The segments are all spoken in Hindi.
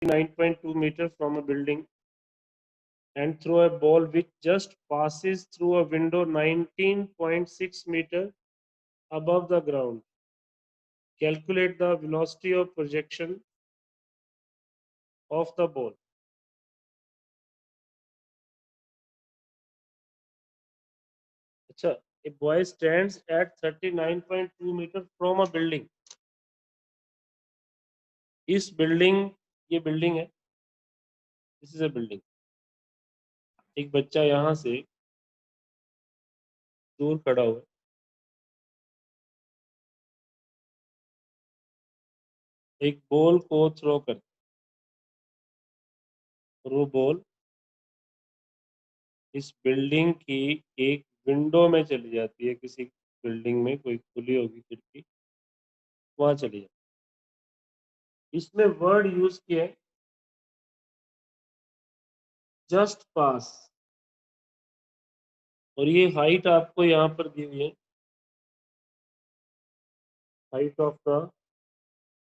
39.2 meters from a building and throw a ball which just passes through a window 19.6 meter above the ground. Calculate the velocity of projection of the ball. अच्छा, a boy stands at 39.2 meter from a building. इस बिल्डिंग, ये बिल्डिंग है, दिस इज अ बिल्डिंग. एक बच्चा यहाँ से दूर खड़ा हुआ है. एक बॉल को थ्रो कर, और वो बॉल इस बिल्डिंग की एक विंडो में चली जाती है. किसी बिल्डिंग में कोई खुली होगी खिड़की, वहां चली जाती. इसमें वर्ड यूज किया है जस्ट पास, और ये हाइट आपको यहाँ पर दी हुई है. Height of the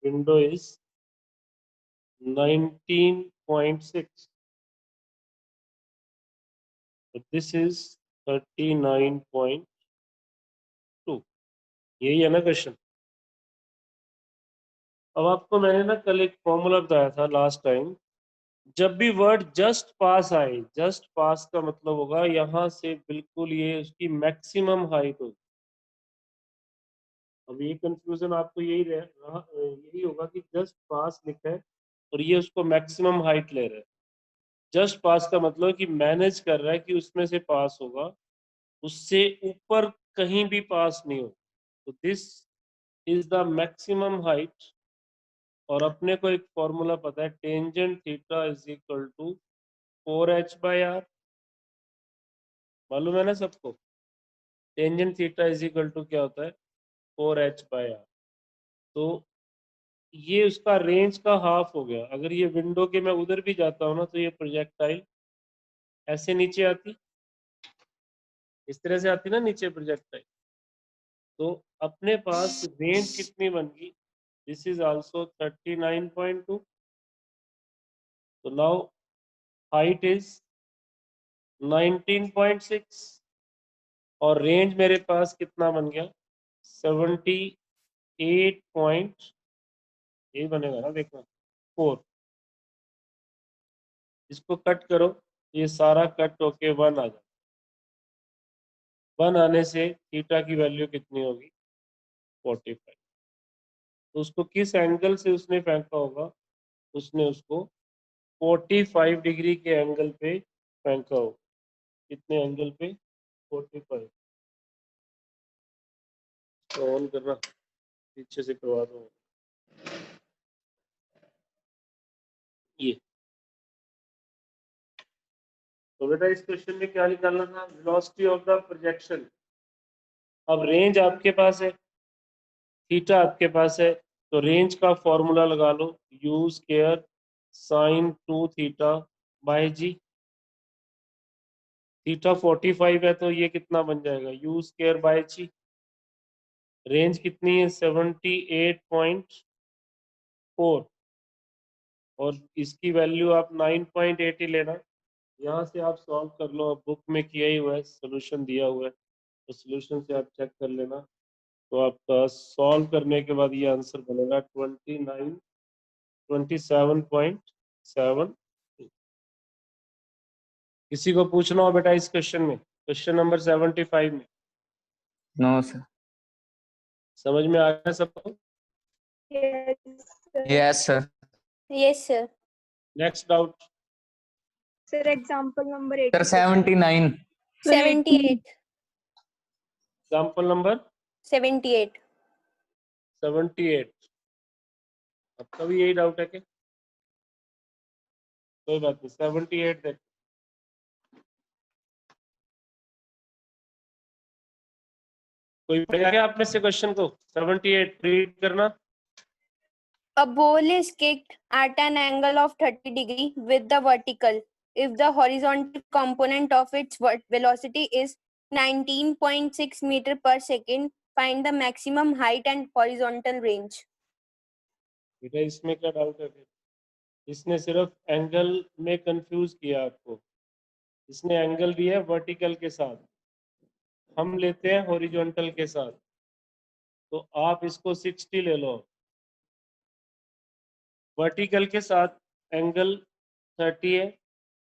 window is 19.6. This is 39.2. यही है ना क्वेश्चन. अब आपको मैंने ना कल एक फॉर्मूला बताया था लास्ट टाइम. जब भी वर्ड जस्ट पास आए, जस्ट पास का मतलब होगा यहां से बिल्कुल ये उसकी मैक्सिमम हाइट होगी. अब ये कंफ्यूजन आपको यही होगा कि जस्ट पास लिखा है और ये उसको मैक्सिमम हाइट ले रहा है. जस्ट पास का मतलब कि मैनेज कर रहा है कि उसमें से पास होगा, उससे ऊपर कहीं भी पास नहीं हो. तो this is the maximum height. और अपने को एक फॉर्मूला पता है, tangent theta is equal to 4h/r. मालूम है ना सबको? Tangent theta is equal to क्या होता है? 4h/r. तो ये उसका रेंज का हाफ हो गया. अगर ये विंडो के मैं उधर भी जाता हूँ ना, तो ये प्रोजेक्टाइल ऐसे नीचे आती, इस तरह से आती ना नीचे प्रोजेक्टाइल. तो अपने पास रेंज कितनी बन गई? This is also 39.2. तो नाउ हाइट इज 19.6 और रेंज मेरे पास कितना बन गया? 78 पॉइंट, ये बनेगा ना, देखना 4. इसको कट करो, ये सारा कट होके 1 आ जाए. 1 आने से थीटा की वैल्यू कितनी होगी? 45. तो उसको किस एंगल से उसने फेंका होगा? उसने उसको 45 डिग्री के एंगल पे फेंका होगा. कितने एंगल पे? 45. तो ऑन करना, पीछे से करवा दो ये. तो बेटा इस क्वेश्चन में क्या निकालना था? Velocity of the projection. अब रेंज आपके पास है, थीटा आपके पास है, तो रेंज का फॉर्मूला लगा लो, u square sine 2 theta by g. Theta 45 है तो ये कितना बन जाएगा? U square by g. Range कितनी है? 78.4. और इसकी वैल्यू आप 9.8 ही लेना. यहाँ से आप सॉल्व कर लो, अब बुक में किया ही हुआ है, सोल्यूशन दिया हुआ है, तो सोल्यूशन से आप चेक कर लेना. तो आपका सॉल्व करने के बाद ये आंसर बनेगा 27.7. किसी को पूछना हो बेटा इस क्वेश्चन में, क्वेश्चन नंबर 75 में? No sir. समझ में आ गया सबको? Yes sir. Yes, sir. Next doubt. Sir, example number sir 80. 79. 78. Example number 78. 78. आपका भी यही डाउट है क्या? कोई बात नहीं, 78 देख. कोई पढ़ेगा क्या आप में से क्वेश्चन को? 78 रीड करना. A ball is kicked at an angle of 30 degree with the vertical. If the horizontal component of its velocity is 19.6 meter per second, find the maximum height and horizontal range. बेटा इसमें क्या डाउट है फिर? इसने सिर्फ एंगल में कंफ्यूज किया आपको। इसने एंगल दिया है वर्टिकल के साथ, हम लेते हैं हॉरिजॉन्टल के साथ। तो आप इसको 60 ले लो। वर्टिकल के साथ एंगल 30 है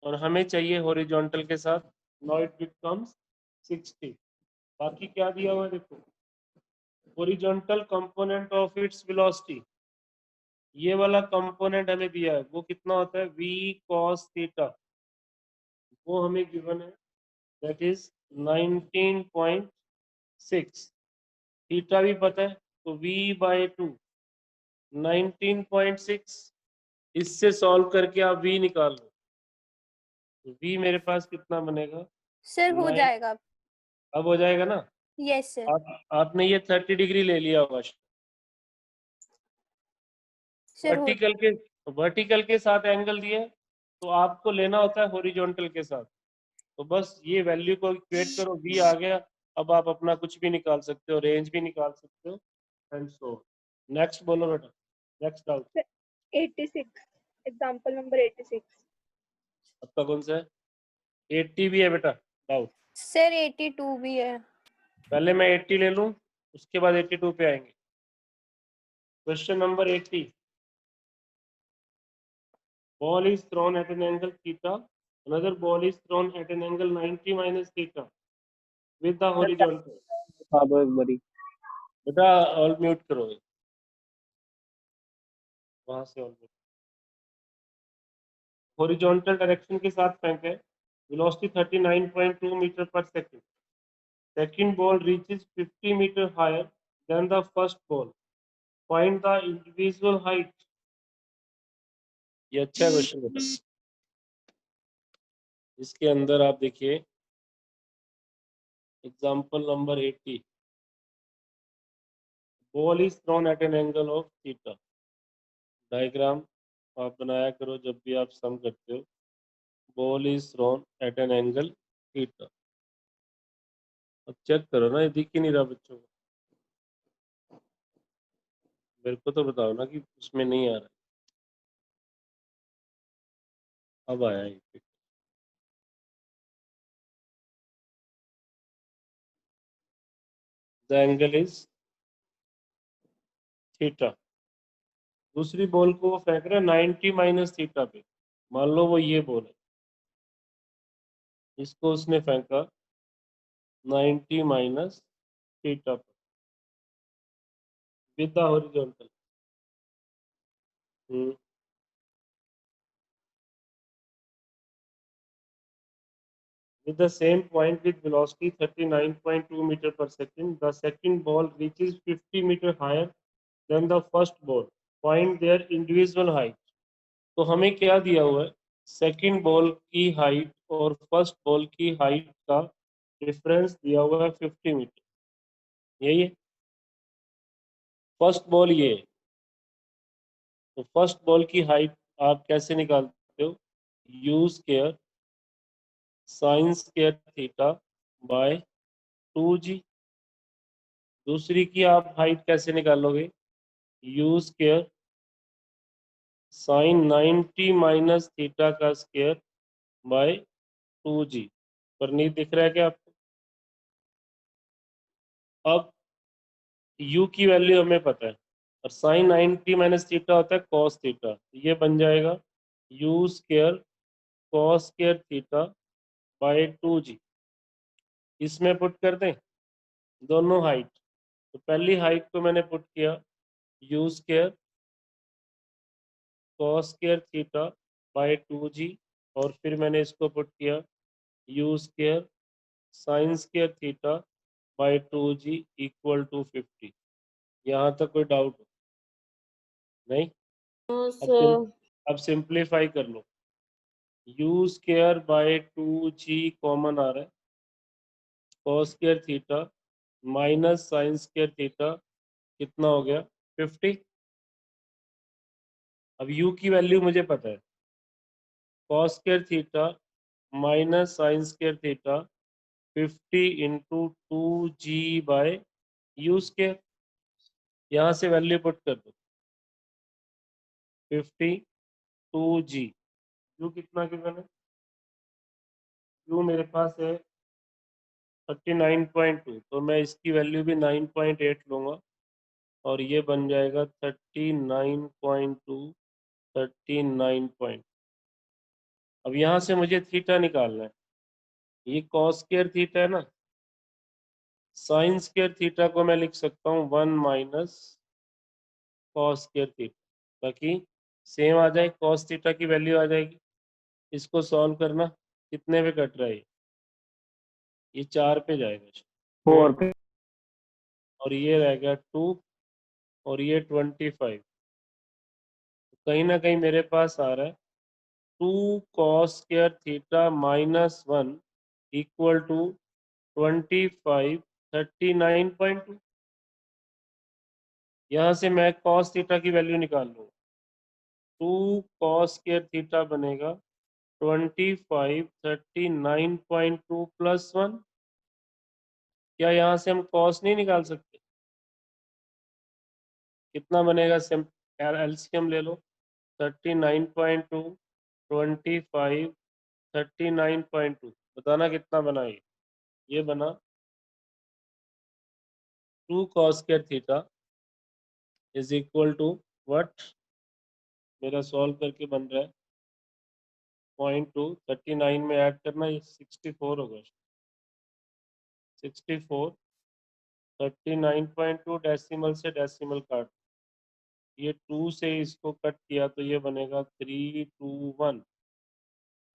और हमें चाहिए हॉरिजॉन्टल के साथ। Now it becomes 60। बाकी क्या दिया हुआ है देखो, horizontal component of its velocity, ये वाला कंपोनेंट हमें दिया है, वो कितना होता है v cos थीटा, वो हमें गिवन है, दैट इज 19.6। थीटा भी पता है, तो v/2 19.6, इससे सॉल्व करके आप v निकाल लो। तो v मेरे पास कितना बनेगा, सर हो 9। जाएगा। अब हो जाएगा ना। Yes sir. आपने ये 30 डिग्री ले लिया होगा। सर हो वर्टिकल के साथ एंगल दिए, तो आपको लेना होता है हॉरिजॉन्टल के साथ। तो बस ये वैल्यू को इक्वेट करो, v आ गया। अब आप अपना कुछ भी निकाल सकते हो, रेंज भी निकाल सकते हो, एंड सो। नेक्स्ट बोलो बेटा, नेक्स्ट डाउट 86 एग्जांपल नंबर 86 आपका कौन सा है? 80 भी है बेटा डाउट? सर 82 भी है। पहले मैं 80 ले लूं, उसके बाद 82 पे आएंगे। Question number 80, ball is thrown at an angle theta, another ball is thrown at an angle 90 minus theta with the horizontal। हाँ दो एक बारी। बेटा ऑल म्यूट करो, वहां से ऑल म्यूट। हॉरिजॉन्टल डायरेक्शन के साथ फेंके, velocity 39.2 metre per second. Second ball reaches 50 metre higher than the first ball, find the individual height. ये अच्छा क्वेश्चन बेटा। इसके अंदर आप देखिए example number 80, ball is thrown at an angle of theta. Diagram आप बनाया करो जब भी आप सम करते हो। Ball is thrown at an angle theta. अब चेक करो ना, ये दिख ही नहीं रहा बच्चों को। मेरे को तो बताओ ना कि उसमें नहीं आ रहा। अब आया ये। The angle is theta. दूसरी बॉल को वो फेंक रहा है 90 माइनस थीटा पे। मान लो वो ये बॉल है, इसको उसने फेंका 90 माइनस थीटा पर with the horizontal. With the same point with velocity 39.2 meter per second, the second ball reaches 50 meter higher than the first ball. Find their individual height. तो हमें क्या दिया हुआ है, सेकंड बॉल की हाइट और फर्स्ट बॉल की हाइट का डिफरेंस दिया हुआ है 50 मीटर। यही है फर्स्ट बॉल, ये है। तो फर्स्ट बॉल की हाइट आप कैसे निकालते हो, you square sine square theta by 2g। दूसरी की आप हाइट कैसे निकालोगे, you square sign 90 minus theta का स्क्वायर बाय 2g। पर नहीं दिख रहा है क्या आपको? अब u की वैल्यू हमें पता है, और साइन 90 माइनस थीटा होता है कॉस थीटा। ये बन जाएगा u square cos square theta by 2g। इसमें पुट कर दें दोनों हाइट। तो पहली हाइट को मैंने पुट किया u square cos square theta by 2g, और फिर मैंने इसको पुट किया u square sine square theta by 2g equal to 50। यहाँ तक कोई डाउट नहीं? अब सिंप्लीफाई कर लो, u square by 2g common आ रहा है, cos square theta minus sine square theta कितना हो गया 50। अब u की वैल्यू मुझे पता है, cos square theta minus sine square theta 50 into 2g by u square. यहाँ से वैल्यू पुट कर दो 50 2g। u कितना गिवन है? u मेरे पास है 39.2, तो मैं इसकी वैल्यू भी 9.8 लूंगा और ये बन जाएगा 39.2 39. अब यहाँ से मुझे थीटा निकालना है। ये कॉस स्क्वायर थीटा है ना, साइन स्क्वायर थीटा को मैं लिख सकता हूँ 1 माइनस कॉस स्क्वायर थीटा, ताकि सेम आ जाए, कॉस थीटा की वैल्यू आ जाएगी। इसको सॉल्व करना, कितने पे कट रहा है? ये 4 पे जाएगा 4 पे। और ये रह गया 2 और ये 25। कहीं ना कहीं मेरे पास आ रहा है 2 cos square theta minus 1 equal to 25 39.2। यहाँ से मैं कॉस थीटा की वैल्यू निकाल लूँगा। 2 कॉस स्क्वायर थीटा बनेगा 25 39.2 प्लस 1। क्या यहाँ से हम कॉस नहीं निकाल सकते? कितना बनेगा? एलसीएम ले लो। 39.2 25 39.2, बताना कितना बना ये बना 2 cos square theta is equal to what? मेरा सॉल्व करके बन रहा है 0.2, 39 में ऐड करना, ये 64 होगा। 64 39.2 डेसिमल से डेसिमल काट, ये 2 से इसको कट किया तो ये बनेगा 321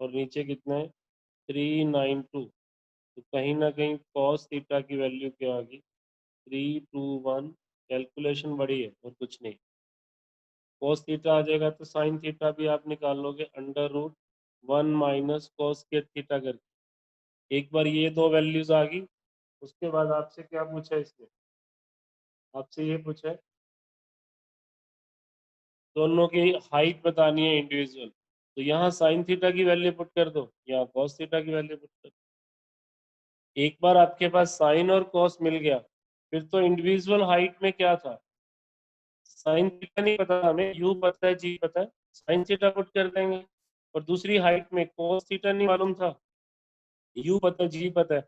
और नीचे कितना है 392। तो कहीं ना कहीं कॉस थीटा की वैल्यू क्या आ गई? 321। कैलकुलेशन बड़ी है और कुछ नहीं। कॉस थीटा आ जाएगा तो साइन थीटा भी आप निकाल लोगे √1 माइनस कॉस स्क्वायर थीटा करके। एक बार ये दो वैल्यूज आ गई, उसके बाद आपसे क्या पूछा इसने? आपसे ये पूछा है दोनों की हाइट बतानी है इंडिविजुअल, तो यहाँ साइन थीटा की वैल्यू पुट कर दो, यहाँ कॉस थीटा की वैल्यू पुट कर दो। एक बार आपके पास साइन और कॉस मिल गया, फिर तो इंडिविजुअल हाइट में क्या था? साइन थीटा नहीं पता हमें, यू पता है, जी पता है, साइन थीटा पुट कर देंगे। और दूसरी हाइट में कॉस थीटा नहीं मालूम था, यू पता है, जी पता है,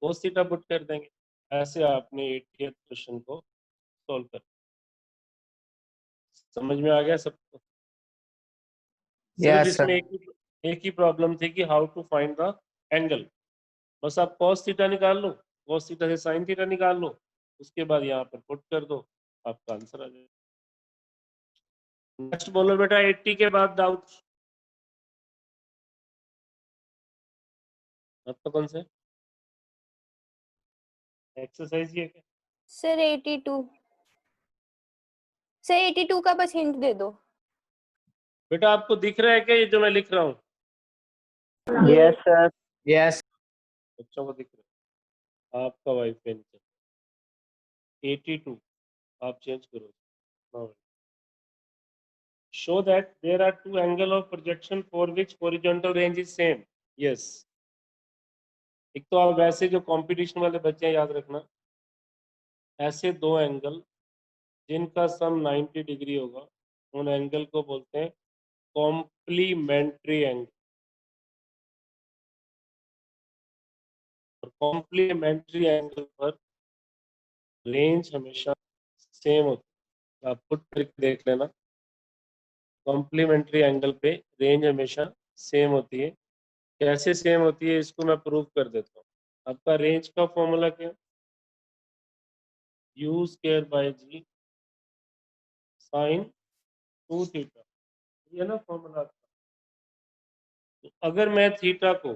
कॉस थीटा पुट कर देंगे। ऐसे आपने 80th क्वेश्चन को सॉल्व कर। समझ में आ गया सबको? सिर्फ यस इसमें सर। एक ही प्रॉब्लम थी कि how to find the angle. बस आप कॉस थीटा निकाल लो, कॉस थीटा से साइन थीटा निकाल लो, उसके बाद यहाँ पर पुट कर दो, आपका आंसर आ जाएगा। नेक्स्ट बोलो बेटा 80 के बाद डाउट। आपका कौन सा एक्सरसाइज ये क्या? सर 82। सर 82 का बस हिंट दे दो। बेटा आपको दिख रहा है क्या ये जो मैं लिख रहा हूँ? Yes sir. यस। बच्चों को दिख रहा है? आपका वाईफाई नहीं चल। 82 आप चेंज करो। Show that there are two angle of projection for which horizontal range is same. Yes. एक तो आप वैसे जो कंपटीशन वाले बच्चे हैं याद रखना, ऐसे दो एंगल जिनका सम 90 डिग्री होगा, उन एंगल को बोलते हैं कॉम्प्लीमेंट्री एंगल। और कॉम्प्लीमेंट्री एंगल पर रेंज हमेशा सेम होती है। आप पुट करके देख लेना, कॉम्प्लीमेंट्री एंगल पे रेंज हमेशा सेम होती है। कैसे सेम होती है इसको मैं प्रूव कर देता हूँ। आपका रेंज का फॉर्मूला क्या? U square by g sine 2 theta, ये ना फॉर्मूला। तो अगर मैं थीटा को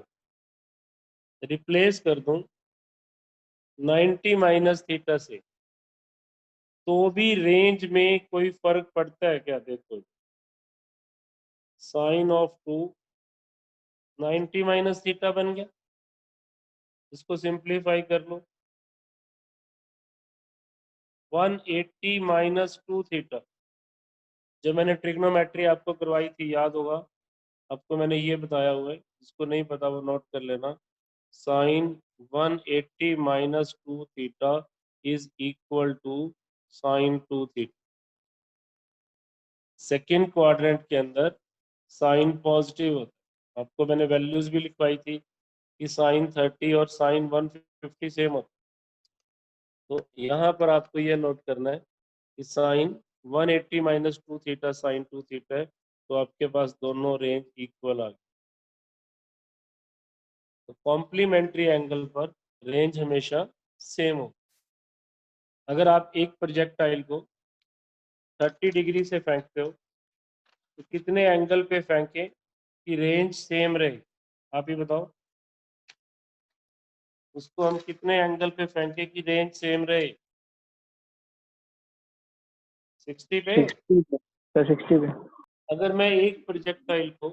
रिप्लेस कर दूं 90 माइनस थीटा से, तो भी रेंज में कोई फर्क पड़ता है क्या? देखो, साइन ऑफ 2 90 माइनस थीटा बन गया, इसको सिंप्लीफाई कर लो 180 माइनस 2 थीटा। जब मैंने ट्रिग्नोमेट्री आपको करवाई थी याद होगा, आपको मैंने ये बताया हुआ है, जिसको नहीं पता वो नोट कर लेना। Sine 180 minus 2 theta is equal to sine 2 theta. Second quadrant के अंदर साइन पॉजिटिव होता है। आपको मैंने वैल्यूज भी लिखवाई थी कि साइन 30 और साइन 150 सेम होता है। तो यहाँ पर आपको ये नोट करना है कि sine 180 minus 2 theta sine 2 theta है, तो आपके पास दोनों रेंज इक्वल आ गई। तो कॉम्प्लीमेंट्री एंगल पर रेंज हमेशा सेम हो। अगर आप एक प्रोजेक्टाइल को 30 डिग्री से फेंकते हो तो कितने एंगल पे फेंकें कि रेंज सेम रहे? आप ही बताओ। उसको हम कितने एंगल पे फेंके कि रेंज सेम रहे? 60 पे। 60 पे सर, 60 पे। अगर मैं एक प्रोजेक्टाइल को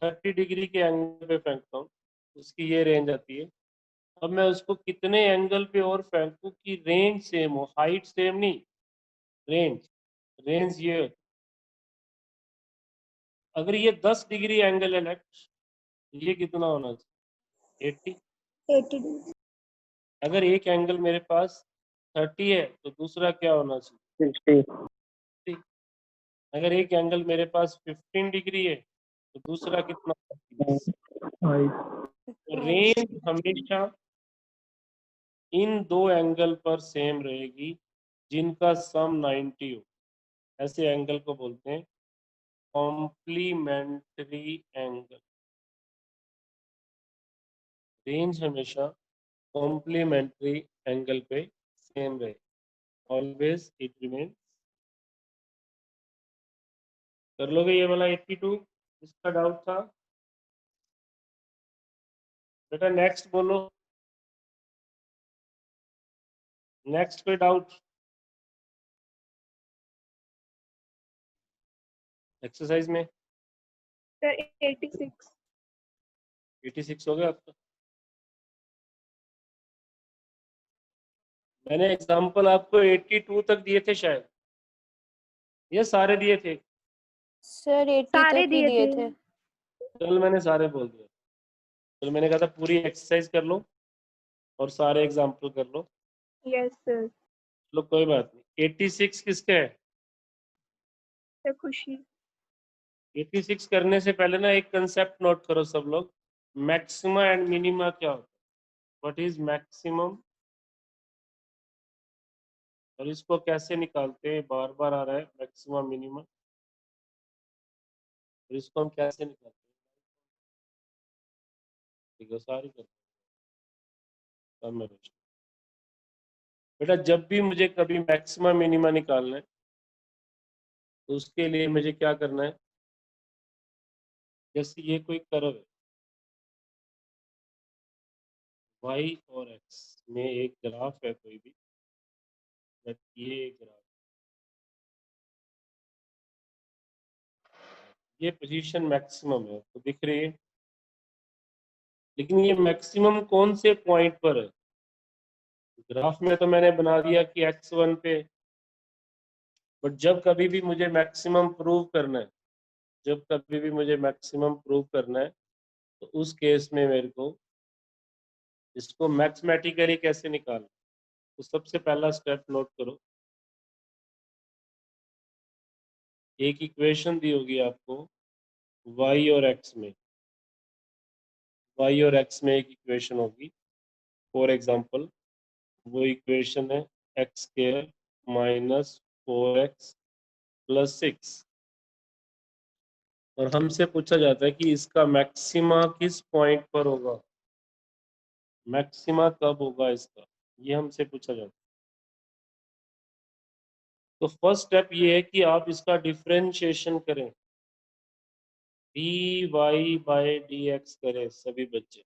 30 डिग्री के एंगल पे फेंकता हूँ, उसकी ये रेंज आती है। अब मैं उसको कितने एंगल पे और फेंकूं कि रेंज सेम हो, हाइट सेम नहीं, रेंज रेंज ये होती है। अगर ये 10 डिग्री एंगल है नेक्स्ट, ये कितना होना चाहिए? 80। 80 डिग्री। अगर एक एंगल मेरे पास 30 है तो दूसरा क्या होना चाहिए? 60। अगर एक एंगल मेरे पास 15 डिग्री है तो दूसरा कितना? 20। रेंज हमेशा इन दो एंगल पर सेम रहेगी जिनका सम 90 हो। ऐसे एंगल को बोलते हैं कॉम्प्लीमेंट्री एंगल। रेंज हमेशा कॉम्प्लीमेंट्री एंगल पे सेम रहे, ऑलवेज इट रिमेन। कर लोगे ये वाला 82 इसका डाउट था? बेटा नेक्स्ट बोलो, नेक्स्ट पे डाउट? एक्सरसाइज में सर 86। 86 हो गया आपका? मैंने एग्जांपल आपको 82 तक दिए थे शायद, ये सारे दिए थे? सर 80 सारे तक ही दिए दिए थे। थे। कल मैंने सारे बोल दिए। कल मैंने कहा था पूरी एक्सरसाइज कर लो और सारे एग्जांपल कर लो। Yes sir. चलो कोई बात नहीं। 86 किसके है? सर खुशी। 86 करने से पहले ना एक कंसेप्ट नोट करो सब लोग। मैक्सिमा एंड मिनिमा क्या होता है? व्हाट इज मैक्सिमम और इसको कैसे निकालते हैं? बार बार आ रहा है मैक्सिमा मिनिमा, और इसको हम कैसे निकालते हैं? ठीक है, सारी करते हैं। अब मैं पूछता हूं। बेटा जब भी मुझे कभी मैक्सिमा मिनिमा निकालना है तो उसके लिए मुझे क्या करना है? जैसे ये कोई कर्व है, y और x में एक ग्राफ है कोई भी, बट ये एक ग्राफ, ये पोजीशन मैक्सिमम है तो दिख रही है, लेकिन ये मैक्सिमम कौन से पॉइंट पर है? ग्राफ में तो मैंने बना दिया कि x1 पे, बट जब कभी भी मुझे मैक्सिमम प्रूव करना है, जब कभी भी मुझे मैक्सिमम प्रूव करना है तो उस केस में मेरे को इसको मैथमेटिकली कैसे निकालना? तो सबसे पहला स्टेप नोट करो। एक इक्वेशन दी होगी आपको y और x में, y और x में एक इक्वेशन होगी। फॉर एग्जांपल वो इक्वेशन है x square minus 4x plus 6, और हमसे पूछा जाता है कि इसका मैक्सिमा किस पॉइंट पर होगा, मैक्सिमा कब होगा इसका, ये हमसे पूछा जाता है। तो फर्स्ट स्टेप ये है कि आप इसका डिफरेंशिएशन करें, dy बाई dx करें सभी बच्चे,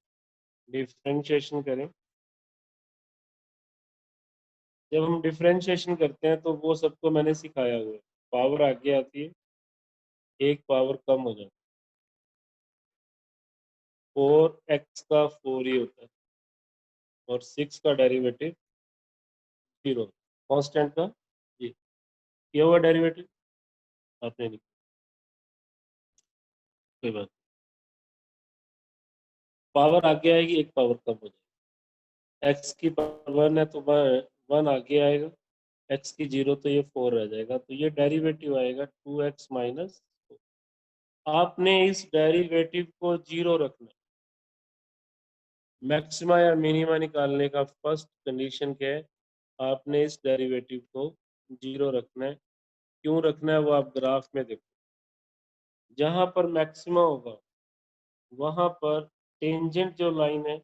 डिफरेंशिएशन करें। जब हम डिफरेंशिएशन करते हैं तो वो सबको मैंने सिखाया हुआ है, पावर आगे आती है, एक पावर कम हो जाती है, 4x का 4 ही होता है और 6 का डेरिवेटिव 0, कांस्टेंट का जी किया हुआ डेरिवेटिव आपने लिखा, कोई बात। पावर आगे आएगी, एक पावर कम हो जाएगी। x की पावर 1 है तो 1 आगे आएगा, x की 0 तो ये 4 रह जाएगा, तो ये डेरिवेटिव आएगा 2x माइनस। आपने इस डेरिवेटिव को 0 रखना है। मैक्सिमा या मिनिमा निकालने का फर्स्ट कंडीशन क्या है, आपने इस डेरिवेटिव को 0 रखना है। क्यों रखना है वो आप ग्राफ में देखो, जहां पर मैक्सिमा होगा वहां पर टेंजेंट जो लाइन है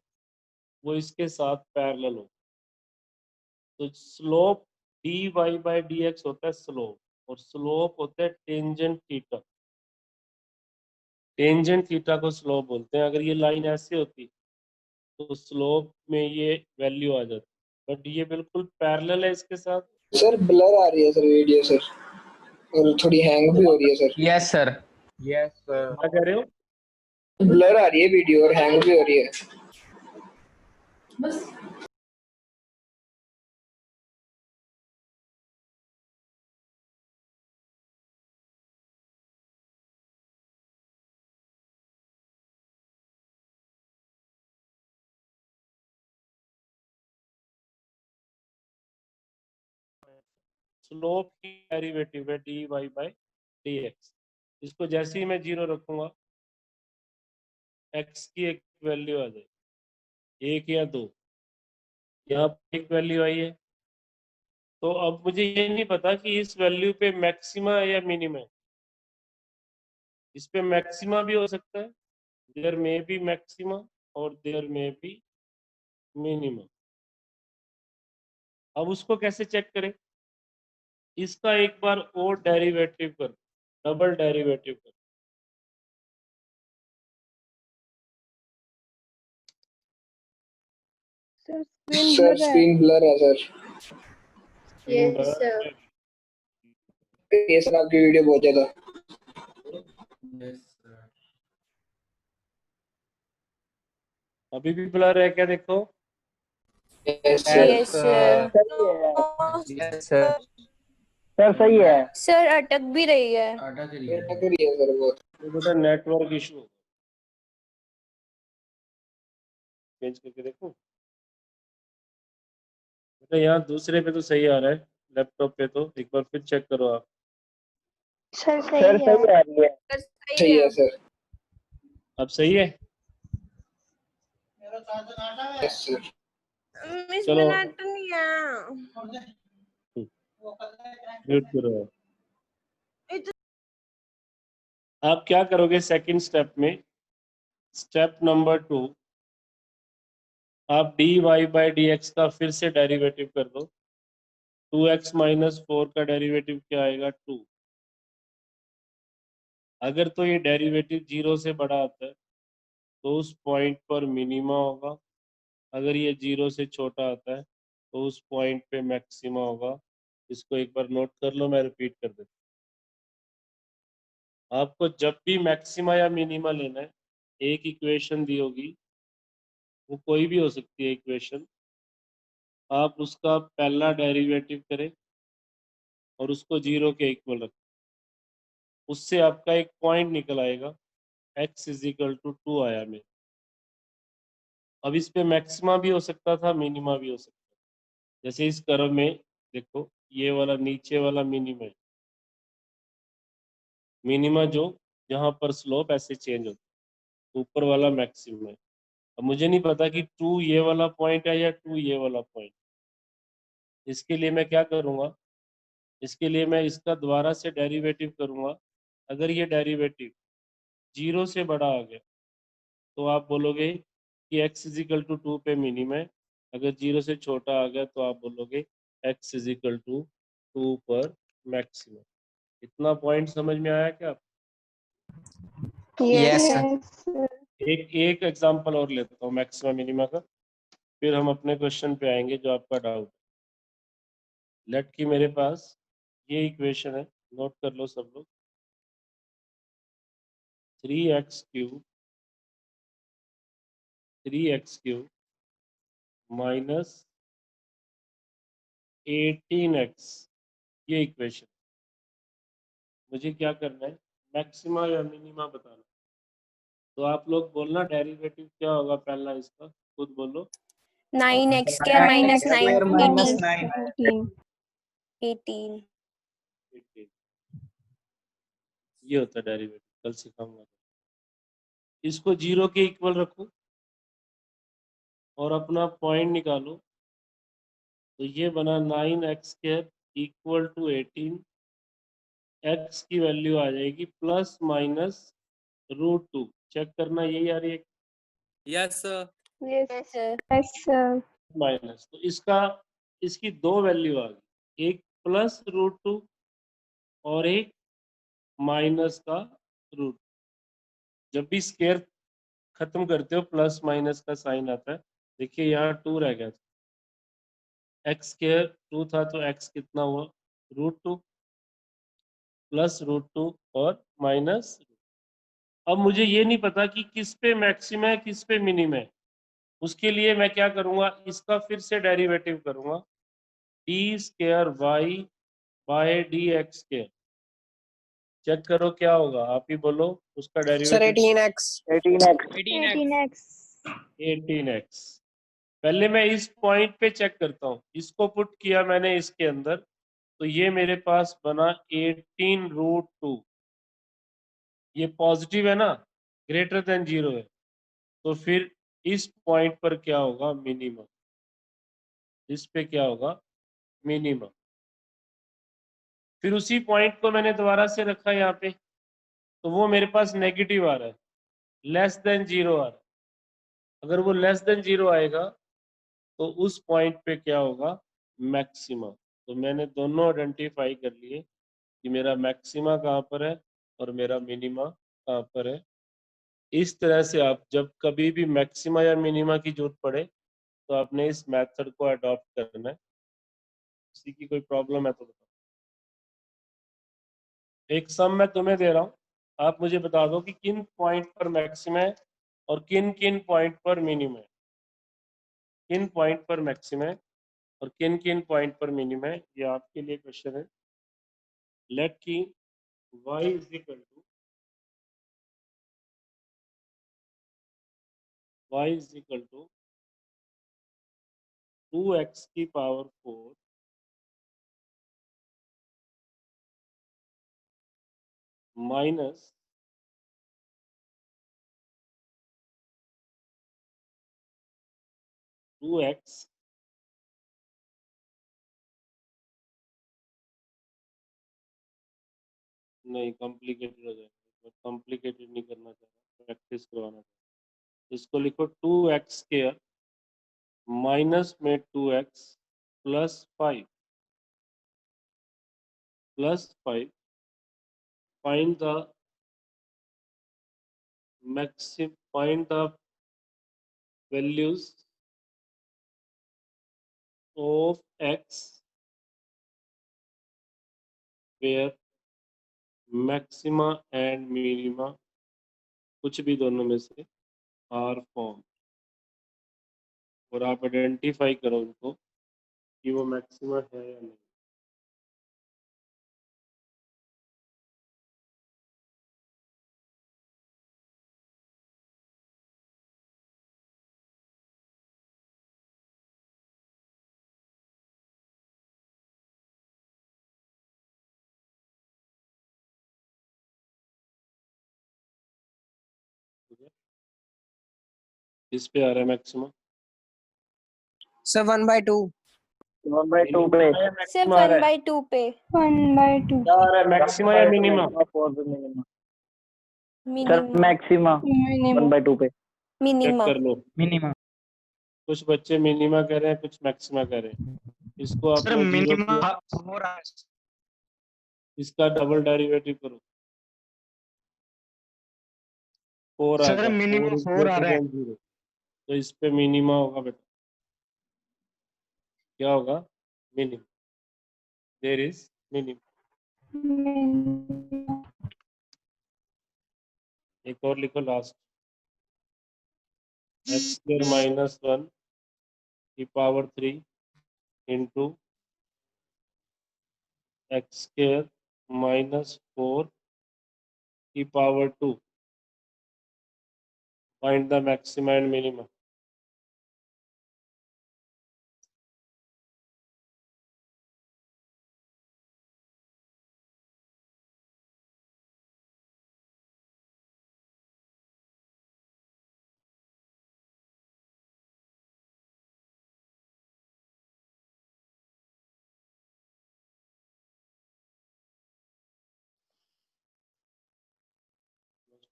वो इसके साथ पैरेलल हो, तो slope d y by d x होता है स्लोप, और स्लोप होता है टेंजेंट थीटा। टेंजेंट थीटा को स्लोप बोलते हैं। अगर ये लाइन ऐसे होती तो स्लोप में ये वैल्यू आ जाती, बट ये बिल्कुल पैरेलल है इसके साथ। सर ब्लर आ रही है सर वीडियो सर, और थोड़ी हैंग भी हो रही है sir. Yes sir. Yes sir. क्या कह रहे हो? ब्लर आ रही है वीडियो और हैंग भी हो रही है। स्लोप की डेरिवेटिव है d y by d x. इसको जैसे ही मैं 0 रखूंगा एक्स की एक वैल्यू आ जाएगी, 1 या 2। यहाँ पर एक वैल्यू आई है, तो अब मुझे ये नहीं पता कि इस वैल्यू पे मैक्सिमा है या मिनिमा है। इस पे मैक्सिमा भी हो सकता है, देयर में बी मैक्सिमा और देयर में बी मिनिमा। अब उसको कैसे चेक करें? इसका एक बार और डेरिवेटिव कर, डबल डेरिवेटिव कर। सर सर स्क्रीन ब्लर है सर। Screen Yes, sir. ये सर आपकी वीडियो बहुत ज्यादा। Yes sir. अभी भी ब्लर है क्या? देखो। Yes Yes, sir. sir. Yes sir. Sir सही है। सर अटक भी रही है। अटक रही ये है। लग रही है सर बहुत। ये बेटा नेटवर्क इशू, चेंज करके देखो बेटा। यहाँ दूसरे पे तो सही आ रहा है, लैपटॉप पे तो एक बार फिर चेक करो आप। सर सर सही आ रही है। सही है सर। अब सही है? Yes sir. चलो म्यूट करो। आप क्या करोगे सेकंड स्टेप में? स्टेप नंबर 2, आप d y by d x का फिर से डेरिवेटिव कर दो। 2x माइनस 4 का डेरिवेटिव क्या आएगा? 2। अगर तो ये डेरिवेटिव 0 से बड़ा आता है तो उस पॉइंट पर मिनिमा होगा, अगर ये 0 से छोटा आता है तो उस पॉइंट पे मैक्सिमा होगा। इसको एक बार नोट कर लो, मैं रिपीट कर देता हूँ। आपको जब भी मैक्सिमा या मिनिमा लेना है, एक इक्वेशन दी होगी, वो कोई भी हो सकती है इक्वेशन, आप उसका पहला डेरिवेटिव करें और उसको 0 के इक्वल रखें। उससे आपका एक पॉइंट निकल आएगा, x इज इक्वल टू 2 आया में। अब इस पे मैक्सिमा भी हो सकता था, मिनिमा भी हो सकता था। जैसे इस कर्व में देखो, ये वाला नीचे वाला मिनिमा है, मिनिमा जो जहाँ पर स्लोप ऐसे चेंज होता है, ऊपर वाला मैक्सिमम है। अब मुझे नहीं पता कि 2 ये वाला पॉइंट है या 2 ये वाला पॉइंट। इसके लिए मैं क्या करूँगा? इसके लिए मैं इसका दोबारा से डेरिवेटिव करूँगा। अगर ये डेरिवेटिव 0 से बड़ा आ गया तो आप बोलोगे कि x इज इक्वल टू 2 पे मिनिमम है। अगर 0 से छोटा आ गया तो आप बोलोगे x इज इक्वल टू 2 पर मैक्सिमम। इतना पॉइंट समझ में आया क्या? यस एक एक एग्जांपल और लेता हूँ मैक्सिमम मिनिमा का, फिर हम अपने क्वेश्चन पे आएंगे जो आपका डाउट। लेट की मेरे पास ये इक्वेशन है, नोट कर लो सब लोग। 3x माइनस 18x, ये इक्वेशन। मुझे क्या करना है? मैक्सिमा या मिनिमा बताना। तो आप लोग बोलना डेरिवेटिव क्या होगा पहला इसका, खुद बोलो। 9x square minus 9 minus 18. 9. 18. ये होता है डेरिवेटिव, कल सिखाऊंगा। इसको 0 के इक्वल रखो और अपना पॉइंट निकालो, तो ये बना 9x² इक्वल टू 18। x की वैल्यू आ जाएगी प्लस माइनस √2। चेक करना, यही आ रही है Yes, sir. Yes, Yes, sir. yes, sir. Minus, तो इसकी दो वैल्यू आ गई, एक प्लस √2 और एक माइनस का रूट। जब भी स्क्वायर खत्म करते हो प्लस माइनस का साइन आता है। देखिए यहाँ 2 रह गया था, x² 2 था तो x कितना हुआ √2 प्लस √2 और माइनस। अब मुझे ये नहीं पता कि किस पे मैक्सिमम है किस पे मिनिमम है। उसके लिए मैं क्या करूंगा, इसका फिर से डेरिवेटिव करूंगा, d² y/dx²। चेक करो क्या होगा, आप ही बोलो उसका sir derivative. 18x 18x. 18x। पहले मैं इस पॉइंट पे चेक करता हूँ, इसको पुट किया मैंने इसके अंदर, तो ये मेरे पास बना 18√2। ये पॉजिटिव है ना, ग्रेटर देन 0 है, तो फिर इस पॉइंट पर क्या होगा, मिनिमम। इस पे क्या होगा, मिनिमम। फिर उसी पॉइंट को मैंने दोबारा से रखा यहाँ पे, तो वो मेरे पास नेगेटिव आ रहा है, लेस देन 0 आ रहा है। अगर वो लेस देन 0 आएगा तो उस पॉइंट पे क्या होगा, मैक्सिमा। तो मैंने दोनों आइडेंटिफाई कर लिए कि मेरा मैक्सिमा कहाँ पर है और मेरा मिनिमा कहाँ पर है। इस तरह से आप जब कभी भी मैक्सिमा या मिनिमा की जरूरत पड़े तो आपने इस मेथड को अडॉप्ट करना है। किसी की कोई प्रॉब्लम है तो बताओ। एक सम मैं तुम्हें दे रहा हूँ, आप मुझे बता दो कि किन पॉइंट पर मैक्सिमा है और किन किन पॉइंट पर मिनिमम है। किन पॉइंट पर मैक्सिमा है और किन किन पॉइंट पर मिनिमम है, ये आपके लिए क्वेश्चन है। लेट की y is equal to y is equal to 2x की पावर 4 माइनस 2x नहीं, कॉम्प्लिकेटेड हो जाएगा, कॉम्प्लिकेटेड नहीं करना चाह रहा, प्रैक्टिस करवाना चाह रहा। इसको लिखो 2x² माइनस में 2x प्लस 5 find the maxima, find the values of x where maxima and minima, कुछ भी दोनों में से, आर फॉर्म। और आप आइडेंटिफाई करो उनको कि वो मैक्सिमा है या नहीं। इस पे आ रहा है मैक्सिमा, सर 1/2 1/2 पे सिर्फ मैक्सिमा आ रहा 1 है। by 2 पे 1/2. क्या आ रहा है, मैक्सिमा या मिनिमा? Minima maxima Minimum. 1/2 पे चेक मिनिमा कर लो, मिनिमम। कुछ बच्चे मिनिमा कह रहे हैं, कुछ मैक्सिमा कह रहे हैं। इसको सर आपने 0 मिनिमम किया, हो रहा है। इसका डबल डेरिवेटिव करो, 4 सर आएगा, 4 मिनिमम इज 4 आ ग्रेटर रहा है। देन 0, तो इस पे मिनिमा होगा बेटा। क्या होगा, minimum. There is minimum. Minimum. एक और लिखो लास्ट, x² माइनस 1 की पावर 3 इंटू x² माइनस 4 की power 2। Find the maxima and minima.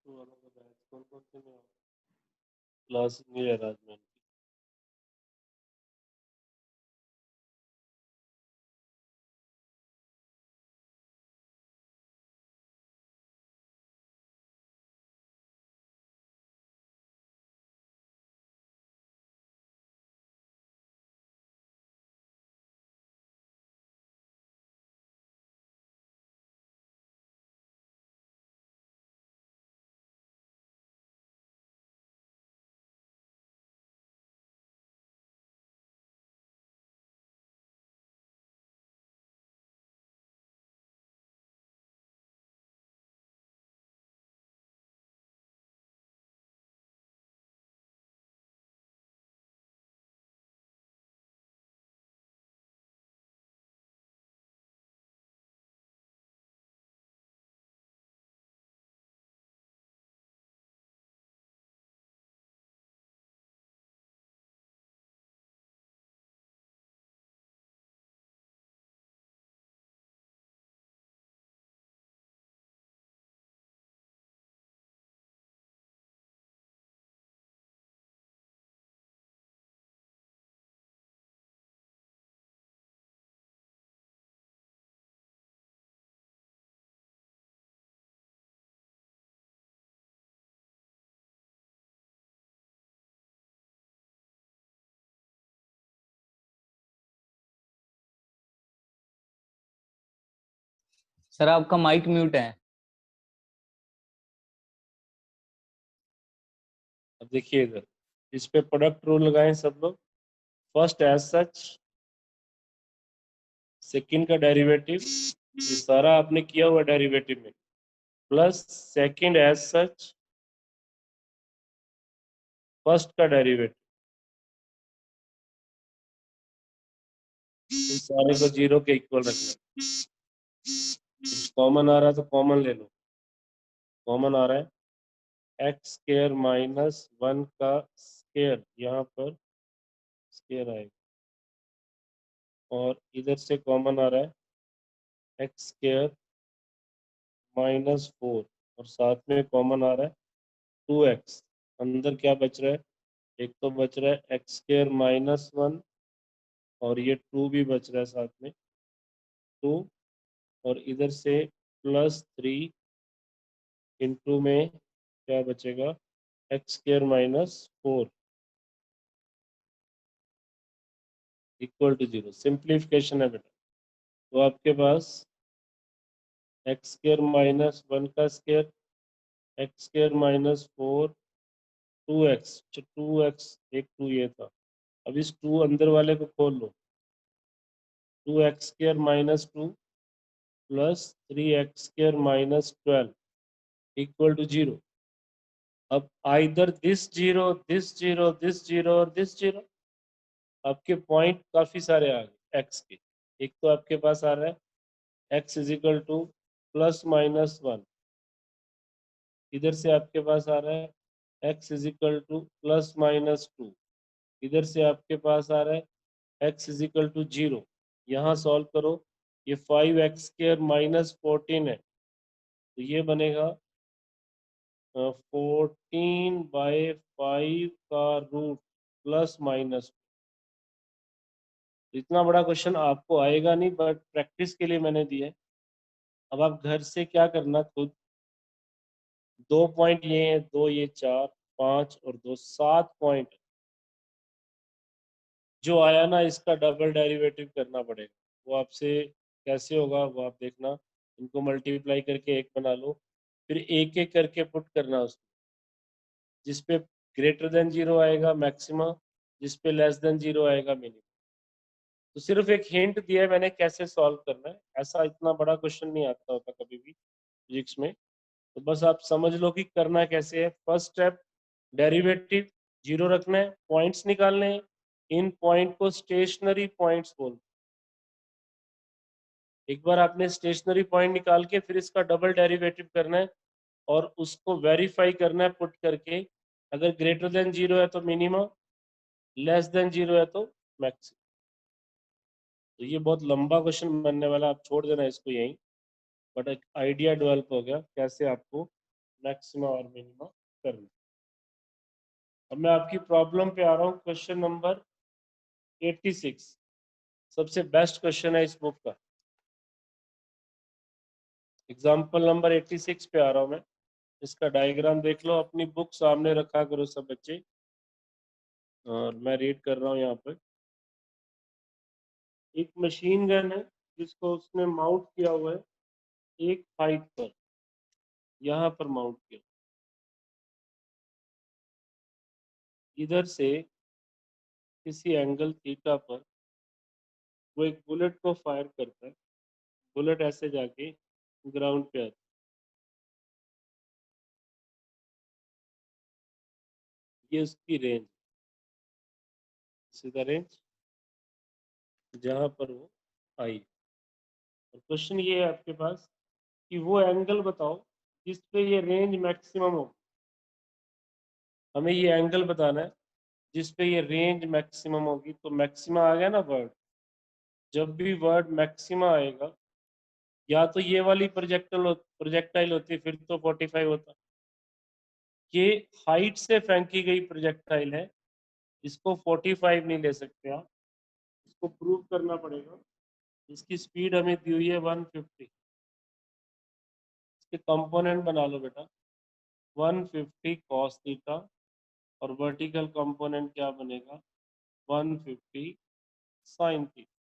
वालों का बैच कौन कौन से में क्लास नहीं ले रहा आज मैं। सर आपका माइक म्यूट है। अब देखिए इधर इस पे प्रोडक्ट रूल लगाएं सब लोग। फर्स्ट एज सच, सेकंड का डेरिवेटिव, ये सारा आपने किया हुआ डेरिवेटिव में, plus second as such, first का डेरिवेटिव, इस सारे को जीरो के इक्वल रखना। कॉमन आ रहा है तो कॉमन ले लो। कॉमन आ रहा है एक्स स्क्वायर माइनस 1 का स्क्वायर, यहाँ पर स्क्वायर आएगा, और इधर से कॉमन आ रहा है एक्स स्क्वायर माइनस 4, और साथ में कॉमन आ रहा है 2x। अंदर क्या बच रहा है, एक तो बच रहा है एक्स स्क्वायर माइनस 1, और ये 2 भी बच रहा है साथ में 2, और इधर से प्लस 3 इंटू में क्या बचेगा, x square minus 4 equal to 0। Simplification है बेटा, तो आपके पास एक्स स्क्वायर माइनस 1 का square, x square minus 4, 2x, 2x, एक 2 ये था। अब इस 2 अंदर वाले को खोल लो, 2x square minus 2 plus 3x square minus 12 equal to 0। अब either this zero, this zero, this zero और दिस जीरो। आपके पॉइंट काफी सारे आ गए x के। एक तो आपके पास आ रहा है x is equal two plus minus 1, इधर से आपके पास आ रहा है x is equal two plus minus 2, इधर से आपके पास आ रहा है x इज इक्वल टू 0। यहाँ सॉल्व करो, ये 5x स्क्वायर माइनस 14 है, तो ये बनेगा 14/5 का रूट प्लस माइनस। इतना बड़ा क्वेश्चन आपको आएगा नहीं, बट प्रैक्टिस के लिए मैंने दिया है। अब आप घर से क्या करना, खुद 2 पॉइंट ये हैं, 2 ये 4, 5 और 2 7 पॉइंट जो आया ना, इसका डबल डेरिवेटिव करना पड़ेगा। वो आपसे कैसे होगा वो आप देखना, इनको मल्टीप्लाई करके एक बना लो, फिर एक एक करके पुट करना उसको, जिस पे ग्रेटर देन 0 आएगा मैक्सिमम, जिस पे लेस देन 0 आएगा मिनिमम। तो सिर्फ एक हिंट दिया है मैंने कैसे सॉल्व करना है, ऐसा इतना बड़ा क्वेश्चन नहीं आता होता कभी भी फिजिक्स में। तो बस आप समझ लो कि करना कैसे है। फर्स्ट स्टेप, डेरिवेटिव 0 रखना है, पॉइंट्स निकालने हैं, इन पॉइंट को स्टेशनरी पॉइंट्स बोलते हैं। एक बार आपने स्टेशनरी पॉइंट निकाल के फिर इसका डबल डेरिवेटिव करना है, और उसको वेरीफाई करना है पुट करके। अगर ग्रेटर देन 0 है तो मिनिमम, लेस देन 0 है तो मैक्सिमम। तो ये बहुत लंबा क्वेश्चन बनने वाला, आप छोड़ देना इसको यहीं, बट एक आइडिया डेवलप हो गया कैसे आपको मैक्सिमा और मिनिमा करना। अब मैं आपकी प्रॉब्लम पे आ रहा हूँ, क्वेश्चन नंबर 86 सबसे बेस्ट क्वेश्चन है इस बुक का। एग्जाम्पल नंबर 86 पे आ रहा हूँ मैं। इसका डायग्राम देख लो, अपनी बुक सामने रखा करो सब बच्चे, और मैं रीड कर रहा हूँ यहाँ पर। एक मशीन गन है जिसको उसने माउंट किया हुआ है एक हाइट पर, यहाँ पर माउंट किया। इधर से किसी एंगल थीटा पर वो एक बुलेट को फायर करता है। बुलेट ऐसे जाके ग्राउंड पे आता है। ये उसकी रेंज, सीधा रेंज जहाँ पर वो आई। और क्वेश्चन ये है आपके पास कि वो एंगल बताओ जिस पे ये रेंज मैक्सिमम हो। हमें ये एंगल बताना है जिस पे ये रेंज मैक्सिमम होगी। तो मैक्सिमा आ गया ना वर्ड। जब भी वर्ड मैक्सिमा आएगा, या तो ये वाली प्रोजेक्टाइल होती, फिर तो 45 होता। ये हाइट से फेंकी गई प्रोजेक्टाइल है, इसको 45 नहीं ले सकते आप, इसको प्रूव करना पड़ेगा। इसकी स्पीड हमें दी हुई है 150। इसके कंपोनेंट बना लो बेटा, 150 cos थीटा, और वर्टिकल कंपोनेंट क्या बनेगा 150 sin थीटा।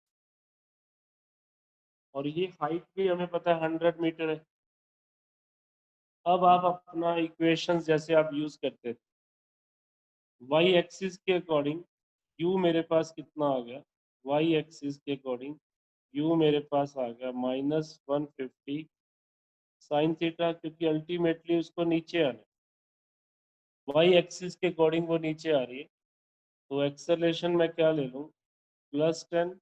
और ये हाइट भी हमें पता है 100 मीटर है। अब आप अपना इक्वेशन जैसे आप यूज करते थे, वाई एक्सिस के अकॉर्डिंग u मेरे पास कितना आ गया, वाई एक्सिस के अकॉर्डिंग u मेरे पास आ गया -150 साइन थीटा, क्योंकि अल्टीमेटली उसको नीचे आना है। वाई एक्सिस के अकॉर्डिंग वो नीचे आ रही है, तो एक्सेलरेशन में क्या ले लूँ +10।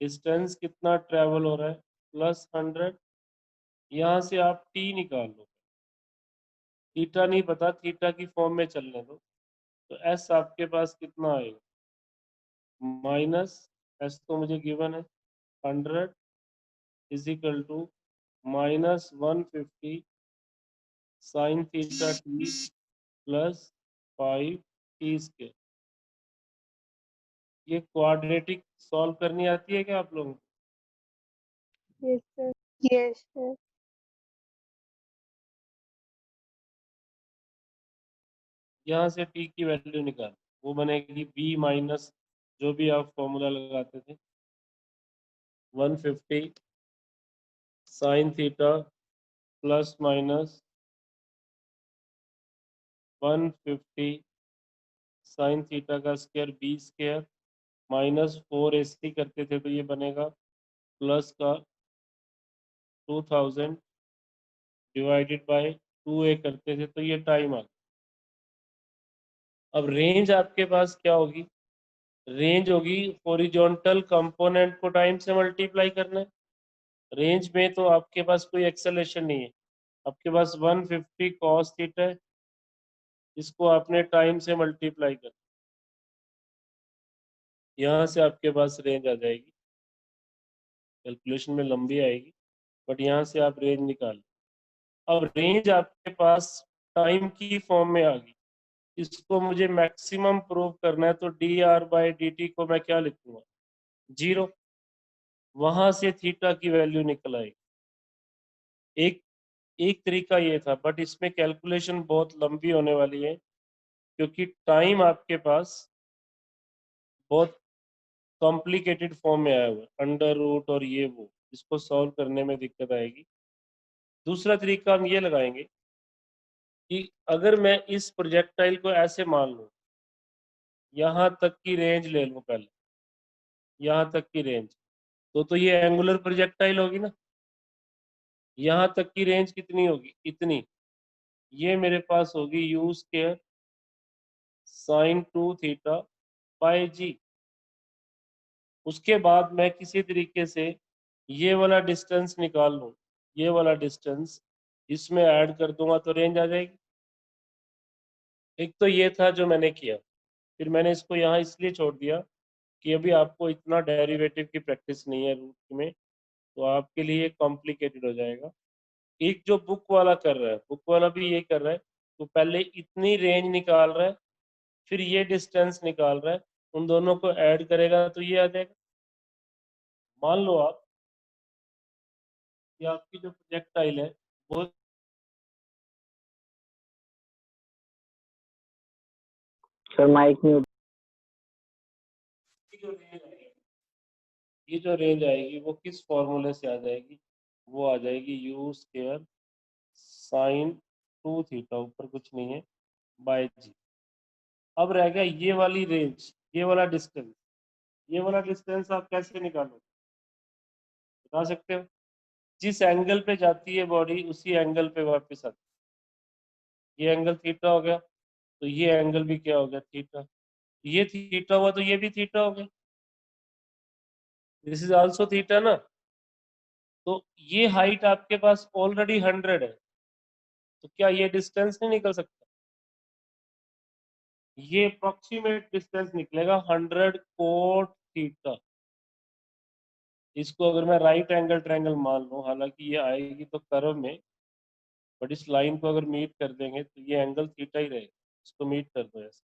डिस्टेंस कितना ट्रेवल हो रहा है +100। यहाँ से आप t निकाल लो, थीटा नहीं पता, थीटा की फॉर्म में चलने दो। तो s आपके पास कितना आएगा, माइनस s तो मुझे गिवन है 100 equal to -150 sine theta t plus 5t²। ये क्वाड्रेटिक सॉल्व करनी आती है क्या आप लोगों को? Yes, sir. Yes. Sir. यहाँ से t की वैल्यू निकाल, वो बनेगी b माइनस जो भी आप फॉर्मूला लगाते थे 150 sine theta plus minus 150 sine theta का स्क्वायर b² -4ac करते थे, तो ये बनेगा प्लस का 2000 डिवाइडेड बाय 2a करते थे, तो ये टाइम आ गया। अब रेंज आपके पास क्या होगी, रेंज होगी हॉरिजॉन्टल कंपोनेंट को टाइम से मल्टीप्लाई करना है। रेंज में तो आपके पास कोई एक्सेलरेशन नहीं है, आपके पास 150 cos थीटा है, इसको आपने टाइम से मल्टीप्लाई कर, यहाँ से आपके पास रेंज आ जाएगी। कैलकुलेशन में लंबी आएगी, बट यहाँ से आप रेंज निकाल। अब रेंज आपके पास टाइम की फॉर्म में आ गई, इसको मुझे मैक्सिमम प्रूव करना है, तो dr/dt को मैं क्या लिखूंगा 0। वहां से थीटा की वैल्यू निकल आएगी। एक तरीका ये था, बट इसमें कैलकुलेशन बहुत लंबी होने वाली है, क्योंकि टाइम आपके पास बहुत कॉम्प्लिकेटेड फॉर्म में आया हुआ है, अंडर रूट और ये वो, इसको सॉल्व करने में दिक्कत आएगी। दूसरा तरीका हम ये लगाएंगे कि अगर मैं इस प्रोजेक्टाइल को ऐसे मान लूँ, यहाँ तक की रेंज ले लूँ पहले, यहाँ तक की रेंज, तो ये एंगुलर प्रोजेक्टाइल होगी ना। यहाँ तक की रेंज कितनी होगी, इतनी, ये मेरे पास होगी u² sin 2 theta bye g। उसके बाद मैं किसी तरीके से ये वाला डिस्टेंस निकाल लूँ, ये वाला डिस्टेंस इसमें ऐड कर दूंगा, तो रेंज आ जाएगी। एक तो ये था जो मैंने किया, फिर मैंने इसको यहाँ इसलिए छोड़ दिया कि अभी आपको इतना डेरिवेटिव की प्रैक्टिस नहीं है रूट में, तो आपके लिए कॉम्प्लिकेटेड हो जाएगा। एक जो बुक वाला कर रहा है, बुक वाला भी ये कर रहा है, तो पहले इतनी रेंज निकाल रहा है, फिर ये डिस्टेंस निकाल रहा है, उन दोनों को ऐड करेगा तो ये आ जाएगा। मान लो आप कि आपकी जो प्रोजेक्टाइल है वो सर माइक म्यूट। जो रेंज आएगी, ये जो रेंज आएगी वो किस फॉर्मूले से आ जाएगी? वो आ जाएगी यू स्क्वायर साइन 2 थीटा, ऊपर कुछ नहीं है, बाय जी। अब रह गया ये वाली रेंज, ये वाला डिस्टेंस। ये वाला डिस्टेंस आप कैसे निकालोगे, बता सकते हो? जिस एंगल पे जाती है बॉडी उसी एंगल पे वापस आती है। ये एंगल थीटा हो गया, तो ये एंगल भी क्या हो गया? थीटा। ये थीटा हुआ तो ये भी थीटा हो गया, दिस इज आल्सो थीटा ना। तो ये हाइट आपके पास ऑलरेडी 100 है, तो क्या ये डिस्टेंस नहीं निकल सकता? ये अप्रोक्सीमेट डिस्टेंस निकलेगा 100 कोट थीटा। इसको अगर मैं राइट एंगल ट्रायंगल मान लूं, हालांकि ये आएगी तो कर्व में, बट इस लाइन को अगर मीट कर देंगे तो ये एंगल थीटा ही रहेगा। इसको मीट कर दो, ऐसे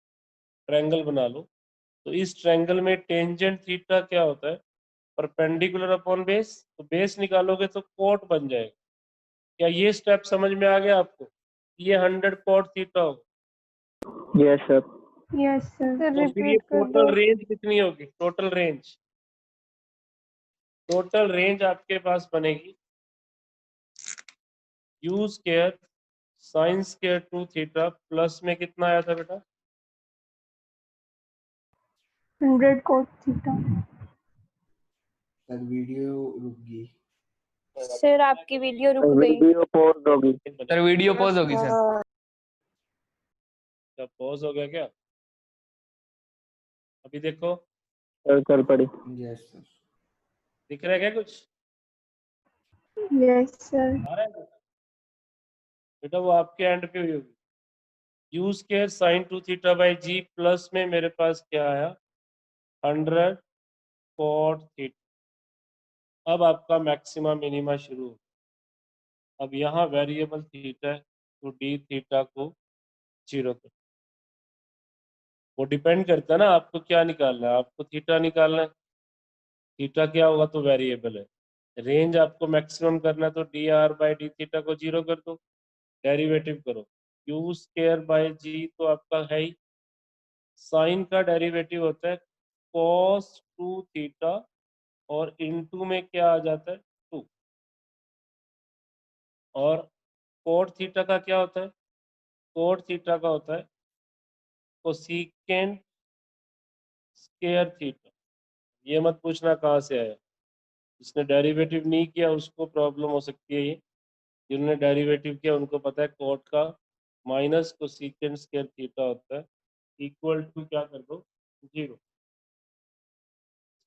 ट्रायंगल बना लो। तो इस ट्रायंगल में टेंजेंट थीटा क्या होता है? Perpendicular upon base. तो बेस निकालोगे तो कोट बन जाएगा। क्या ये स्टेप समझ में आ गया आपको? ये 100 कोट थीटा होगा। Yes sir. Yes sir. Sir तो फिर ये रिपीट कर दो। टोटल रेंज कितनी होगी? टोटल रेंज आपके पास बनेगी you square sine square 2 theta plus में कितना आया था बेटा? 100 cos थीटा। सर वीडियो रुक गई। सर आपकी वीडियो रुक गई। वीडियो पॉज होगी। सर वीडियो पॉज होगी सर। क्या पॉज हो गया क्या? अभी देखो, सर चल पड़ी। Yes sir. दिख रहा है क्या कुछ? Yes sir. आ रहा है कुछ? बेटा वो आपके एंड पे हुई होगी। U square sine 2 theta by g plus में मेरे पास क्या आया? 100 कॉट थीटा। अब आपका मैक्सिमा मिनिमा शुरू हो। अब यहाँ वेरिएबल थीटा है, तो डी थीटा को 0 कर। वो डिपेंड करता है ना, आपको क्या निकालना है। आपको थीटा निकालना है, थीटा क्या होगा? तो वेरिएबल है। रेंज आपको मैक्सिमम करना है, तो D R by D theta को 0 कर दो, डेरिवेटिव करो। यू स्क्वायर बाई जी तो आपका है ही, साइन का डेरिवेटिव होता है cos 2 थीटा, और इनटू में क्या आ जाता है? 2। और कोट थीटा का क्या होता है? कोट थीटा का होता है कोसिकेंट स्क्वायर थीटा। ये मत पूछना कहाँ से आया, जिसने डेरिवेटिव नहीं किया उसको प्रॉब्लम हो सकती है। ये जिन्होंने डेरिवेटिव किया उनको पता है कोट का माइनस कोसिकेंट स्क्वायर थीटा होता है इक्वल टू क्या कर दो? 0।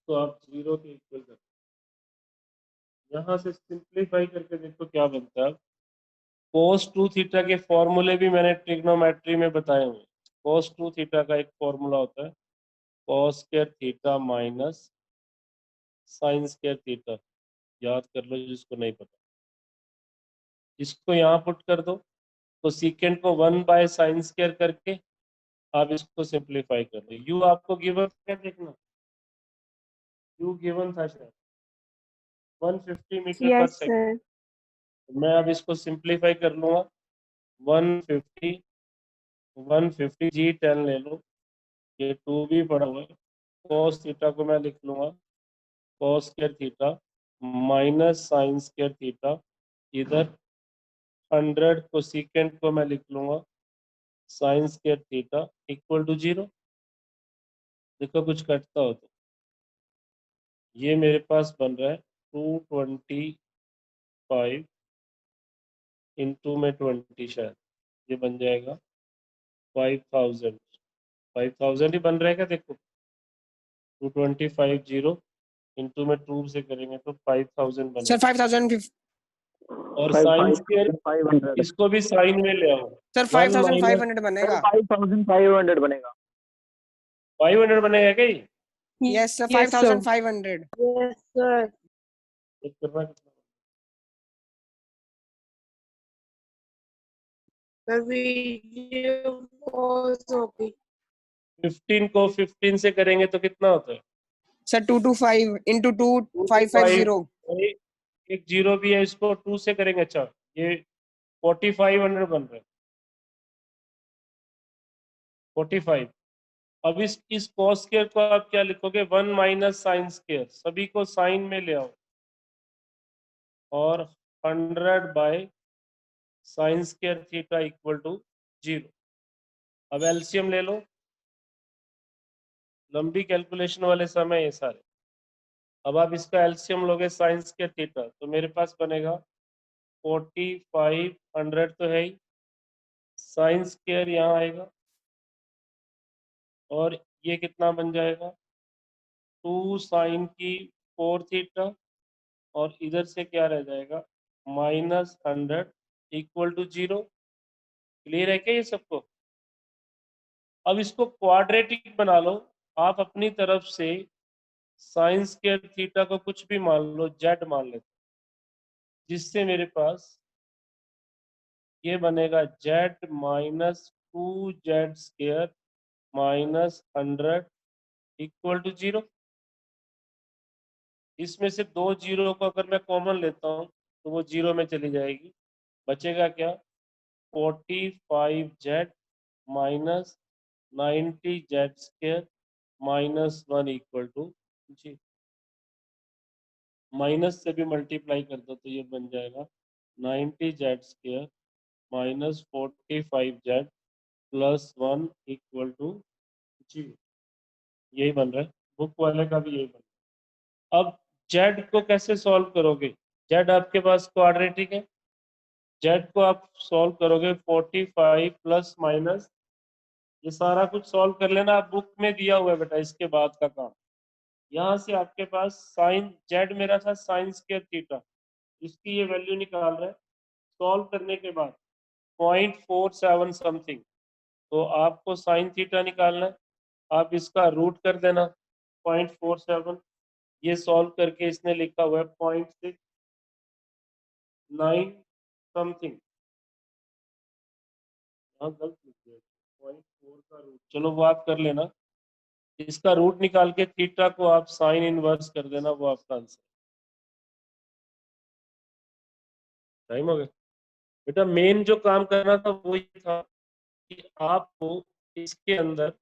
तो आप 0 के इक्वल कर दो। यहाँ से सिंप्लीफाई करके देखो क्या बनता है। cos 2 थीटा के फॉर्मूले भी मैंने ट्रिग्नोमेट्री में बताए हुए। cos 2 थीटा का एक फॉर्मूला होता है cos square theta minus sine square theta. याद कर लो जिसको नहीं पता। इसको यहाँ पुट कर दो, तो सीकेंट को 1 बाय साइन स्क्वायर करके आप इसको सिंप्लीफाई कर दो। यू आपको गिवन क्या देखना? यू गिवन था शायद 150 मीटर पर यस सेकंड। सर। मैं अब इसको सिंप्लीफाई कर लूंगा। 150 150 जी 10 ले लो, ये 2 भी पड़ा हुआ है। cos थीटा को मैं लिख लूंगा cos square theta minus sine square theta. इधर 100 कोसिकेंट को मैं लिख लूंगा sine square theta equal to 0। देखो कुछ कटता हो तो ये मेरे पास बन रहा है 225 इंटू में 20, शायद ये बन जाएगा 5000। 5000 ही बन रहेगा। देखो 2250 इंटू में 2 से करेंगे तो 5000 सर बनेगा। 5050 और साइन स्क्वायर 500। इसको भी साइन में ले आओ। सर 1 माइनस 5500 बनेगा। 5500 बनेगा। 500 बनेगा क्या ये? Yes sir Yes, sir. 5500। Yes sir. Check करना कितना सर वीडियो पॉज हो गई। 15 को 15 से करेंगे तो कितना होता है? सर 225 into 2 2 to 550 5, एक जीरो भी है, इसको 2 से करेंगे। अच्छा, ये 4500 बन रहा है, 45। अब इस कॉस स्क्वायर को आप क्या लिखोगे? 1 माइनस साइन स्क्वायर, सभी को साइन में ले आओ, और 100 by sine square theta equal to 0। अब एलसीएम ले लो, लंबी कैलकुलेशन वाले समय ये सारे। अब आप इसका एलसीएम लोगे साइन स्क्वायर थीटा, तो मेरे पास बनेगा 4500 तो है ही, साइन स्क्वायर यहाँ आएगा, और ये कितना बन जाएगा? 2 साइन की 4 थीटा, और इधर से क्या रह जाएगा? -100 इक्वल टू 0। क्लियर है क्या ये सबको? अब इसको क्वाड्रेटिक बना लो आप अपनी तरफ से। साइन स्क्वायर थीटा को कुछ भी मान लो, जेड मान लेते, जिससे मेरे पास ये बनेगा z minus 2z square minus 100 equal to 0। इसमें से 2 जीरो को अगर मैं कॉमन लेता हूँ तो वो 0 में चली जाएगी, बचेगा क्या? 45z minus 90z square minus 1 equal to 0। Minus से भी मल्टीप्लाई कर दो तो ये बन जाएगा 90z square minus 45z plus 1 equal to 0। यही बन रहा है, बुक वाले का भी यही बन रहा है। अब z को कैसे सॉल्व करोगे? z आपके पास क्वाड्रेटिक है, z को आप सॉल्व करोगे 45 प्लस माइनस, ये सारा कुछ सॉल्व कर लेना, आप बुक में दिया हुआ है बेटा इसके बाद का काम। यहाँ से आपके पास साइन, जेड मेरा था साइन स्क्वायर थीटा, इसकी ये वैल्यू निकाल रहा है। सॉल्व करने के बाद 0.47 समथिंग, तो आपको साइन थीटा निकालना है, आप इसका रूट कर देना 0.47। ये सॉल्व करके इसने लिखा हुआ है 0.69 समथिंग, हाँ गलत लिख दिया, 0.4 का रूट, चलो वो आप कर लेना। इसका रूट निकाल के थीटा को आप साइन इनवर्स कर देना, वो आपका आंसर। टाइम हो गया बेटा। मेन जो काम करना था वो ये था कि आपको इसके अंदर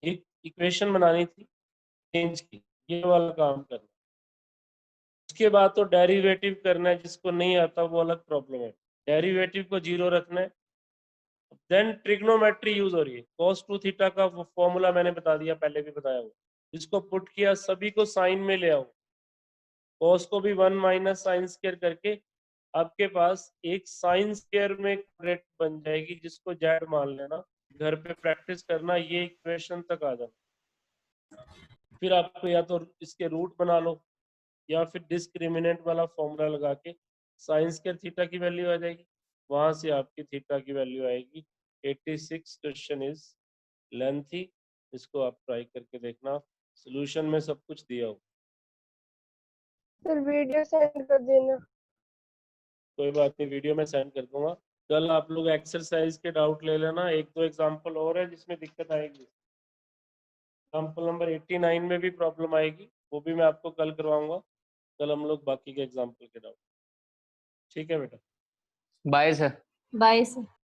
एक इक्वेशन बनानी थी चेंज की, ये वाला काम करना। उसके बाद तो डेरिवेटिव करना है, जिसको नहीं आता वो अलग प्रॉब्लम है। डेरिवेटिव को 0 रखना है। देन ट्रिग्नोमेट्री यूज हो रही है, cos 2 थीटा का फॉर्मूला मैंने बता दिया, पहले भी बताया हुआ। इसको पुट किया, सभी को साइन में ले आओ, cos को भी 1 माइनस साइन स्क्वायर करके आपके पास एक साइन स्क्वायर में रेट बन जाएगी, जिसको जेड मान लेना। घर पे प्रैक्टिस करना, ये इक्वेशन तक आ जाना। फिर आपको या तो इसके रूट बना लो, या फिर डिस्क्रिमिनेंट वाला फॉर्मूला लगा के साइन स्क्वायर थीटा की वैल्यू आ जाएगी, वहां से आपकी थीटा की वैल्यू आएगी 86। क्वेश्चन इज लेंथी, इसको आप ट्राई करके देखना, सॉल्यूशन में सब कुछ दिया हो। सर वीडियो सेंड कर देना। कोई बात नहीं, वीडियो में सेंड कर दूंगा। कल आप लोग एक्सरसाइज के डाउट ले लेना, 1-2 एग्जांपल और है जिसमें दिक्कत आएगी। एग्जाम्पल नंबर 89 में भी प्रॉब्लम आएगी, वो भी मैं आपको कल करवाऊंगा। कल हम लोग बाकी के एग्जाम्पल के डाउट, ठीक है बेटा? Bye sir. Bye sir.